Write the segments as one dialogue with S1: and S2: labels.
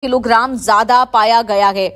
S1: Kilogram ज्यादा पाया गया है।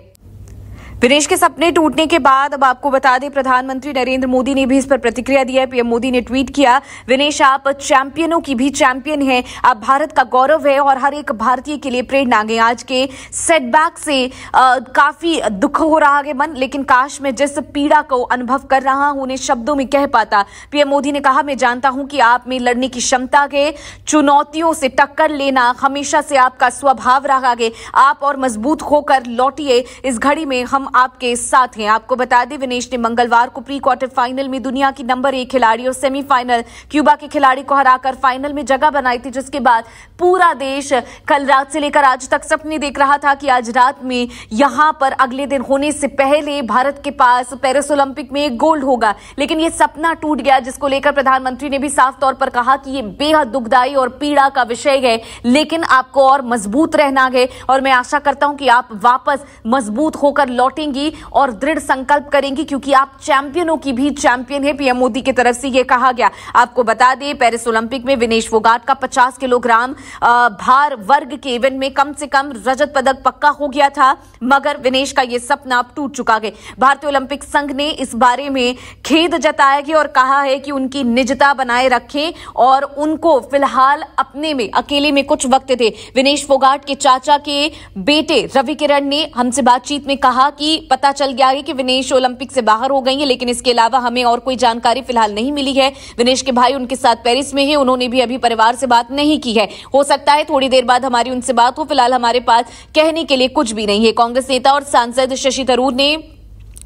S1: विनेश के सपने टूटने के बाद अब आपको बता दें, प्रधानमंत्री नरेंद्र मोदी ने भी इस पर प्रतिक्रिया दी है। पीएम मोदी ने ट्वीट किया, विनेश आप चैंपियनों की भी चैंपियन हैं, आप भारत का गौरव है और हर एक भारतीय के लिए प्रेरणा है। आज के सेटबैक से काफी दुख हो रहा है मन, लेकिन काश मैं जिस पीड़ा को अनुभव कर रहा हूं उन्हें शब्दों में कह पाता। पीएम मोदी ने कहा, मैं जानता हूं कि आप में लड़ने की क्षमता है, चुनौतियों से टक्कर लेना हमेशा से आपका स्वभाव रहा है। आप और मजबूत होकर लौटिए, इस घड़ी में हम आपके साथ हैं। आपको बता दें, विनेश ने मंगलवार को प्री क्वार्टर फाइनल में दुनिया की नंबर 1 खिलाड़ी और सेमीफाइनल क्यूबा के खिलाड़ी को हराकर फाइनल में जगह बनाई थी, जिसके बाद पूरा देश कल रात से लेकर आज तक सपने देख रहा था कि आज रात में यहां पर अगले दिन होने से पहले भारत के पास पेरिस ओलंपिक में एक गोल्ड होगा। लेकिन यह सपना टूट गया, जिसको लेकर प्रधानमंत्री ने भी साफ तौर पर कहा कि यह बेहद दुखदाई और पीड़ा का विषय है, लेकिन आपको और मजबूत रहना है और मैं आशा करता हूं कि आप वापस मजबूत होकर लौटेंगी और दृढ़ संकल्प करेंगी, क्योंकि आप चैंपियनों की भी चैंपियन है। पीएम मोदी की तरफ से यह कहा गया। आपको बता दें, पेरिस ओलंपिक में विनेश फोगाट का 50 किलोग्राम भार वर्ग के इवेंट में कम से कम रजत पदक पक्का हो गया था, मगर विनेश का यह सपना अब टूट चुका है। भारतीय ओलंपिक संघ ने इस बारे में खेद जताया है और कहा है कि उनकी निजता बनाए रखें और उनको फिलहाल अपने में अकेले में कुछ वक्त थे। विनेश फोगाट के चाचा के बेटे रवि किरण ने हमसे बातचीत में कहा कि पता चल गया है कि विनेश ओलंपिक से बाहर हो गई है, लेकिन इसके अलावा हमें और कोई जानकारी फिलहाल नहीं मिली है। विनेश के भाई उनके साथ पेरिस में है, उन्होंने भी अभी परिवार से बात नहीं की है। हो सकता है थोड़ी देर बाद हमारी उनसे बात हो, फिलहाल हमारे पास कहने के लिए कुछ भी नहीं है। कांग्रेस नेता और सांसद शशि थरूर ने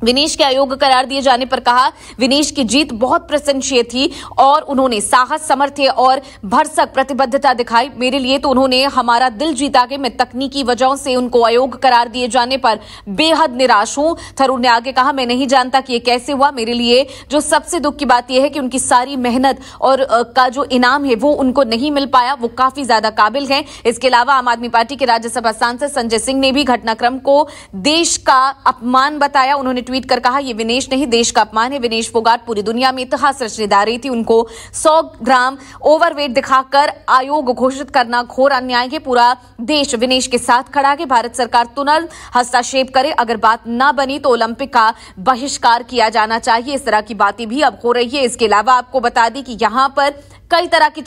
S1: विनेश के अयोग्य करार दिए जाने पर कहा, विनेश की जीत बहुत प्रशंसनीय थी और उन्होंने साहस, सामर्थ्य और भरसक प्रतिबद्धता दिखाई। मेरे लिए तो उन्होंने हमारा दिल जीता के मैं तकनीकी वजहों से उनको अयोग्य करार दिए जाने पर बेहद निराश हूं। थरूर ने आगे कहा, मैं नहीं जानता कि यह कैसे हुआ। मेरे लिए जो सबसे दुख की बात यह है कि उनकी सारी मेहनत और का जो इनाम है वो उनको नहीं मिल पाया। वो काफी ज्यादा काबिल है। इसके अलावा आम आदमी पार्टी के राज्यसभा सांसद संजय सिंह ने भी घटनाक्रम को देश का अपमान बताया। उन्होंने ट्वीट कर कहा, यह विनेश नहीं, देश का अपमान है। विनेश फोगाट पूरी दुनिया में इतिहास रचने जा रही थी। उनको 100 ग्राम ओवरवेट दिखाकर आयोग घोषित करना घोर अन्याय है। पूरा देश विनेश के साथ खड़ा है। भारत सरकार तुरंत हस्तक्षेप करे, अगर बात ना बनी तो ओलंपिक का बहिष्कार किया जाना चाहिए। इस तरह की बातें भी अब हो रही है। इसके अलावा आपको बता दें कि यहां पर कई तरह की